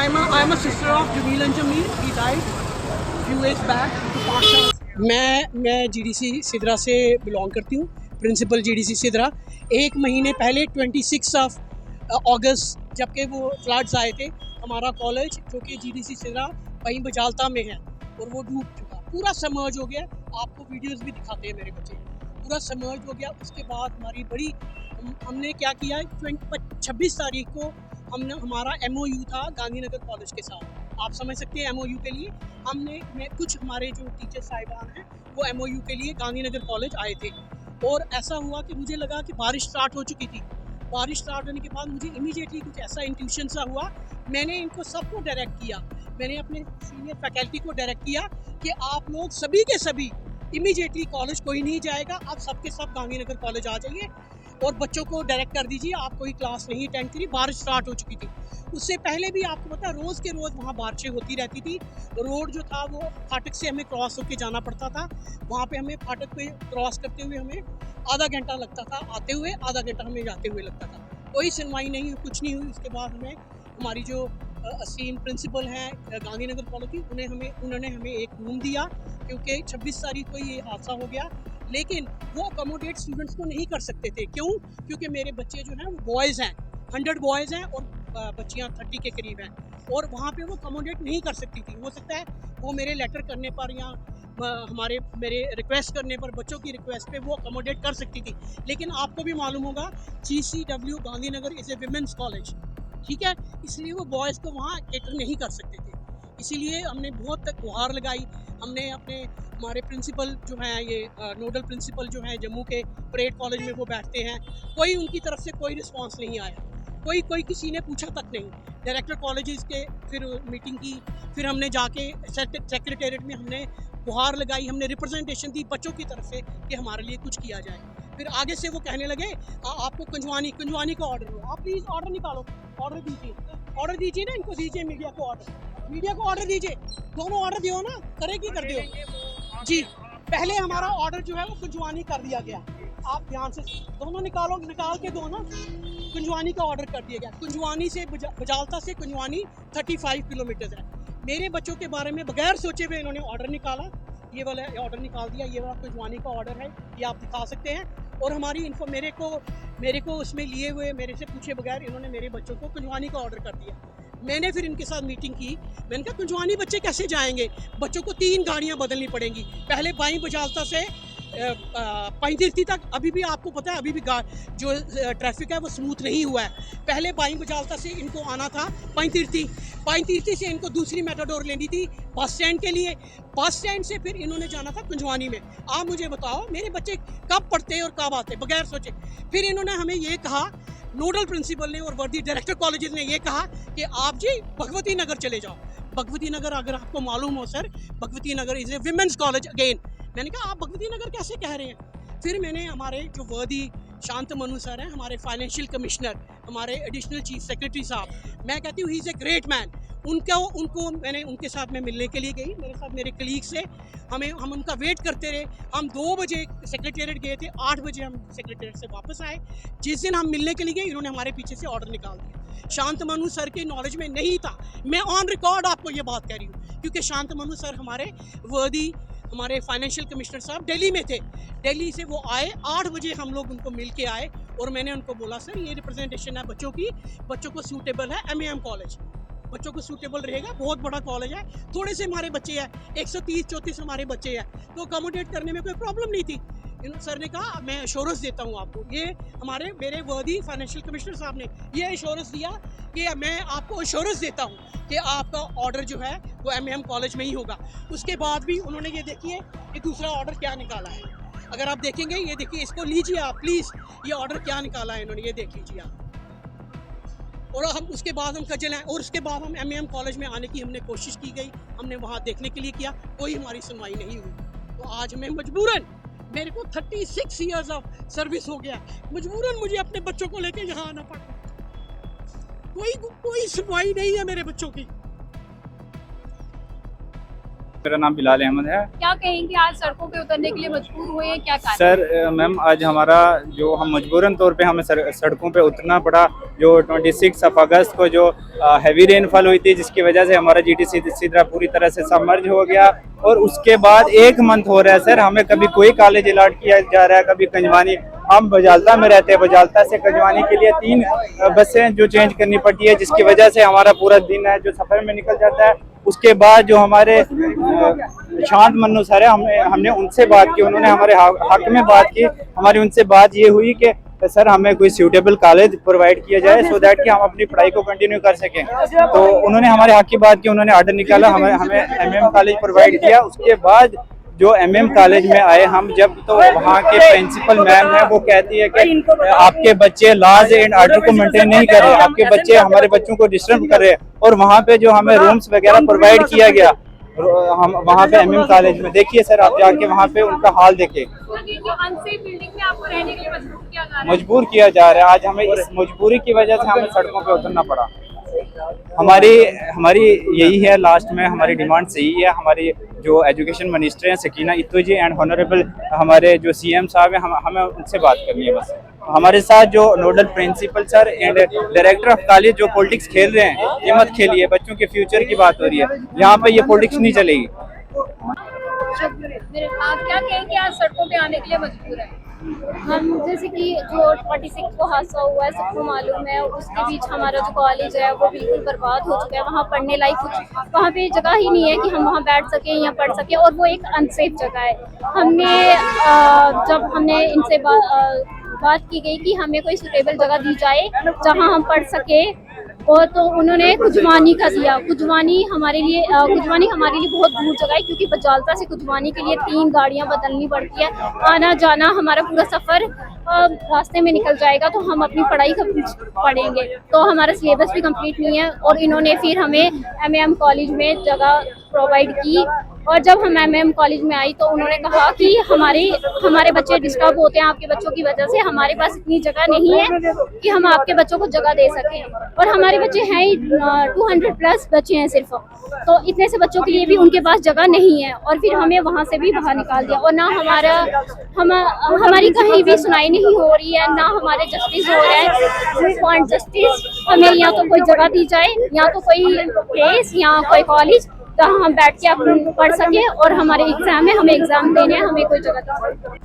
I'm a sister of Jameel and Jameel. He died few days back. मैं GDC Sidra से belong करती हूँ, principal GDC Sidra. एक महीने पहले 26 अगस्त जबकि वो फ्लड्स आए थे, हमारा कॉलेज जो कि जीडीसी सिदरा वहीं बजालता में है और वो डूब चुका, पूरा सबमर्ज हो गया। आपको वीडियोस भी दिखाते हैं मेरे बच्चे, पूरा सबमर्ज हो गया। उसके बाद हमारी बड़ी हमने क्या किया, 26 तारीख को हमारा MOU था गांधीनगर कॉलेज के साथ। आप समझ सकते हैं MOU के लिए हमने कुछ हमारे जो टीचर साहिबान हैं वो MOU के लिए गांधीनगर कॉलेज आए थे। और ऐसा हुआ कि मुझे लगा कि बारिश स्टार्ट हो चुकी थी। बारिश स्टार्ट होने के बाद मुझे इमीडिएटली कुछ ऐसा इंट्यूशन सा हुआ, मैंने इनको सबको डायरेक्ट किया, मैंने अपने सीनियर फैकल्टी को डायरेक्ट किया कि आप लोग सभी के सभी इमीडिएटली कॉलेज कोई नहीं जाएगा, आप सबके सब गांधीनगर कॉलेज आ जाइए और बच्चों को डायरेक्ट कर दीजिए, आप कोई क्लास नहीं अटेंड करिए। बारिश स्टार्ट हो चुकी थी, उससे पहले भी आपको पता है रोज़ के रोज़ वहाँ बारिशें होती रहती थी। रोड जो था वो फाटक से हमें क्रॉस होकर जाना पड़ता था, वहाँ पे हमें फाटक पे क्रॉस करते हुए हमें आधा घंटा लगता था, आते हुए आधा घंटा हमें जाते हुए लगता था। कोई सुनवाई नहीं हुई, कुछ नहीं हुई। उसके बाद हमें हमारी जो असीम प्रिंसिपल हैं गांधीनगर कॉलेज की, उन्होंने हमें एक रूम दिया क्योंकि 26 तारीख को ये हादसा हो गया। लेकिन वो अकोमोडेट स्टूडेंट्स को नहीं कर सकते थे। क्यों? क्योंकि मेरे बच्चे जो हैं वो बॉयज़ हैं, 100 बॉयज़ हैं और बच्चियाँ 30 के करीब हैं, और वहाँ पे वो अकोमोडेट नहीं कर सकती थी। हो सकता है वो मेरे लेटर करने पर या मेरे रिक्वेस्ट करने पर, बच्चों की रिक्वेस्ट पे वो अकोमोडेट कर सकती थी। लेकिन आपको भी मालूम होगा GCW Gandhinagar is a women's college, ठीक है, इसलिए वो बॉयज़ को वहाँ कैटर नहीं कर सकते थे। इसीलिए हमने बहुत तक गुहार लगाई। हमने हमारे प्रिंसिपल जो हैं, ये नोडल प्रिंसिपल जो हैं जम्मू के परेड कॉलेज में, वो बैठते हैं, कोई उनकी तरफ से कोई रिस्पांस नहीं आया, कोई किसी ने पूछा तक नहीं। डायरेक्टर कॉलेजेस के फिर मीटिंग की, फिर हमने जाके सेक्रेटेरिएट में हमने गुहार लगाई, हमने रिप्रेजेंटेशन दी बच्चों की तरफ से कि हमारे लिए कुछ किया जाए। फिर आगे से वो कहने लगे आपको कुंजवानी का ऑर्डर हो, आप प्लीज़ ऑर्डर निकालो, ऑर्डर दीजिए ना, इनको दीजिए, मीडिया को ऑर्डर दीजिए, दोनों ऑर्डर दियो ना, करे की कर दियो जी। पहले हमारा ऑर्डर जो है वो कुंजवानी कर दिया गया, आप ध्यान से दोनों निकाल के दो ना। कुंजवानी का ऑर्डर कर दिया गया, कुंजवानी से बजालता से कुंजवानी 35 किलोमीटर है। मेरे बच्चों के बारे में बगैर सोचे हुए इन्होंने ऑर्डर निकाला, ये वाला ऑर्डर निकाल दिया, ये वाला कुंजवानी का ऑर्डर है, ये आप दिखा सकते हैं। और हमारी इन्फो मेरे को उसमें लिए हुए, मेरे से पूछे बगैर इन्होंने मेरे बच्चों को कुंजवानी का ऑर्डर कर दिया। मैंने फिर इनके साथ मीटिंग की, मैंने कहा कुंजवानी बच्चे कैसे जाएंगे, बच्चों को 3 गाड़ियाँ बदलनी पड़ेंगी। पहले बाई बजालता से पैंतीर्थी तक, अभी भी आपको पता है अभी भी जो ट्रैफिक है वो स्मूथ नहीं हुआ है। पहले बाई बजालता से इनको आना था पैंतीर्थी से इनको दूसरी मेटाडोर लेनी थी बस स्टैंड के लिए, बस स्टैंड से फिर इन्होंने जाना था कुंजवानी में। आप मुझे बताओ मेरे बच्चे कब पढ़ते और कब आते बगैर सोचे। फिर इन्होंने हमें ये कहा, नोडल प्रिंसिपल ने और वर्दी डायरेक्टर कॉलेजेस ने ये कहा कि आप जी भगवती नगर चले जाओ। भगवती नगर, अगर आपको मालूम हो sir, Bhagwati Nagar is a women's college again. मैंने कहा आप भगवती नगर कैसे कह रहे हैं? फिर मैंने हमारे जो वर्दी शांतमनु सर हैं, हमारे फाइनेंशियल कमिश्नर, हमारे एडिशनल चीफ सेक्रेटरी साहब, मैं कहती हूँ he is a great man, उनको मैंने उनके साथ में मिलने के लिए गई, मेरे साथ मेरे कलीग से हम उनका वेट करते रहे। हम 2 बजे सेक्रेटेरिएट गए थे, 8 बजे हम सेक्रेटेरिएट से वापस आए। जिस दिन हम मिलने के लिए गए इन्होंने हमारे पीछे से ऑर्डर निकाल दिया। शांतमनु सर के नॉलेज में नहीं था, मैं ऑन रिकॉर्ड आपको ये बात कह रही हूँ, क्योंकि शांतमनु सर हमारे वर्दी, हमारे फाइनेंशियल कमिश्नर साहब दिल्ली में थे। दिल्ली से वो आए, 8 बजे हम लोग उनको मिल के आए और मैंने उनको बोला सर ये रिप्रेजेंटेशन है बच्चों की, बच्चों को सूटेबल है MAM कॉलेज, बच्चों को सूटेबल रहेगा, बहुत बड़ा कॉलेज है, थोड़े से हमारे बच्चे हैं, 130-34 हमारे बच्चे हैं, तो अकोमोडेट करने में कोई प्रॉब्लम नहीं थी। सर ने कहा मैं एश्योरेंस देता हूँ आपको, ये मेरे वर्दी फाइनेंशियल कमिश्नर साहब ने ये एश्योरेंस दिया कि मैं आपको एश्योरेंस देता हूँ कि आपका ऑर्डर जो है वो MAM कॉलेज में ही होगा। उसके बाद भी उन्होंने ये देखिए कि दूसरा ऑर्डर क्या निकाला है, अगर आप देखेंगे, ये देखिए, इसको लीजिए आप प्लीज़, ये ऑर्डर क्या निकाला है इन्होंने, ये देख लीजिए आप। और हम उसके बाद हम खजल हैं, और उसके बाद हम MAM कॉलेज में आने की हमने कोशिश की गई, हमने वहाँ देखने के लिए किया, कोई हमारी सुनवाई नहीं हुई। तो आज मैं मजबूरन, मेरे को 36 ईयर्स ऑफ सर्विस हो गया, मजबूरन मुझे अपने बच्चों को लेके यहाँ आना पड़ा। कोई सुनवाई नहीं है मेरे बच्चों की। मेरा नाम बिलाल अहमद है। क्या कहेंगे, आज सड़कों पे उतरने के लिए मजबूर हुए हैं, क्या कारण? सर मैम आज हमारा जो हम मजबूरन तौर पे हमें सड़कों पे उतरना पड़ा, जो 26 अगस्त को जो हैवी रेनफॉल हुई थी, जिसकी वजह से हमारा जीटीसी सिदरा पूरी तरह से सबमर्ज हो गया। और उसके बाद 1 मंथ हो रहा है सर, हमें कभी कोई कॉलेज अलॉट किया जा रहा है, कभी कंजवानी। हम बजालता में रहते हैं, बजालता से कंजवानी के लिए 3 बसें जो चेंज करनी पड़ती है, जिसकी वजह से हमारा पूरा दिन है जो सफ़र में निकल जाता है। उसके बाद जो हमारे शांत मन्नू सर है, हमने उनसे बात की, उन्होंने हमारे हक में बात की। हमारी उनसे बात ये हुई कि सर हमें कोई सूटेबल कॉलेज प्रोवाइड किया जाए, सो दैट कि हम अपनी पढ़ाई को कंटिन्यू कर सकें। तो उन्होंने हमारे हक की बात की, उन्होंने ऑर्डर निकाला, हमें एमएम कॉलेज प्रोवाइड किया। उसके बाद जो एमएम कॉलेज में आए हम जब, तो वहाँ के प्रिंसिपल मैम है, वो कहती है कि आपके बच्चे लॉज एंड ऑर्डर को मेंटेन नहीं कर रहे, आपके बच्चे हमारे बच्चों को डिस्टर्ब कर रहे हैं। और वहाँ पे जो हमें रूम्स वगैरह प्रोवाइड किया गया, हम वहाँ पे एमएम कॉलेज में, देखिए सर आप जाके वहाँ पे उनका हाल देखिए। बिल्डिंग में आपको रहने के लिए मजबूर किया जा रहा है। आज हमें इस मजबूरी की वजह से हमें सड़कों पे उतरना पड़ा। हमारी हमारी यही है, लास्ट में हमारी डिमांड सही है। हमारी जो एजुकेशन मिनिस्टर हैं सकीना इत्तू जी एंड ऑनरेबल हमारे जो सीएम साहब हैं, हमें उनसे बात करनी है बस। हमारे साथ जो nodal principal sir and director of college जो पॉलिटिक्स खेल रहे हैं, ये मत खेलिए, बच्चों के फ्यूचर की बात हो रही है, यहाँ पे ये पॉलिटिक्स नहीं चलेगी। आप क्या कहेंगे, आज सड़कों पे आने के लिए मजबूर है? हम जैसे कि जो 46 को हादसा हुआ है सबको मालूम है, उसके बीच हमारा जो कॉलेज है वो बिल्कुल बर्बाद हो चुका है। वहाँ पढ़ने लायक कुछ वहाँ पे जगह ही नहीं है कि हम वहाँ बैठ सकें या पढ़ सकें, और वो एक अनसेफ जगह है। जब हमने इनसे बात की गई कि हमें कोई सुटेबल जगह दी जाए जहाँ हम पढ़ सके, और तो उन्होंने कुजवानी का दिया। कुजवानी हमारे लिए बहुत दूर जगह है, क्योंकि बजालता से कुजवानी के लिए 3 गाड़ियाँ बदलनी पड़ती है। आना जाना हमारा पूरा सफ़र रास्ते में निकल जाएगा, तो हम अपनी पढ़ाई कब पढ़ेंगे? तो हमारा सिलेबस भी कंप्लीट नहीं है। और इन्होंने फिर हमें एमएम कॉलेज में जगह प्रोवाइड की, और जब हम एमएम कॉलेज में आई तो उन्होंने कहा कि हमारे बच्चे डिस्टर्ब होते हैं आपके बच्चों की वजह से, हमारे पास इतनी जगह नहीं है कि हम आपके बच्चों को जगह दे सकें। और हमारे बच्चे हैं ही 200 प्लस बच्चे हैं सिर्फ, तो इतने से बच्चों के लिए भी उनके पास जगह नहीं है। और फिर हमें वहाँ से भी बाहर निकाल दिया, और ना हमारी कहीं भी सुनाई नहीं हो रही है, ना हमारे जस्टिस हो रहा है। We want justice. हमें या तो कोई जगह दी जाए, या तो कोई प्लेस या कोई कॉलेज जहाँ हम बैठ के पढ़ सके, और हमारे एग्जाम है, हमें एग्जाम देने हैं, हमें कोई जगह दी जाए।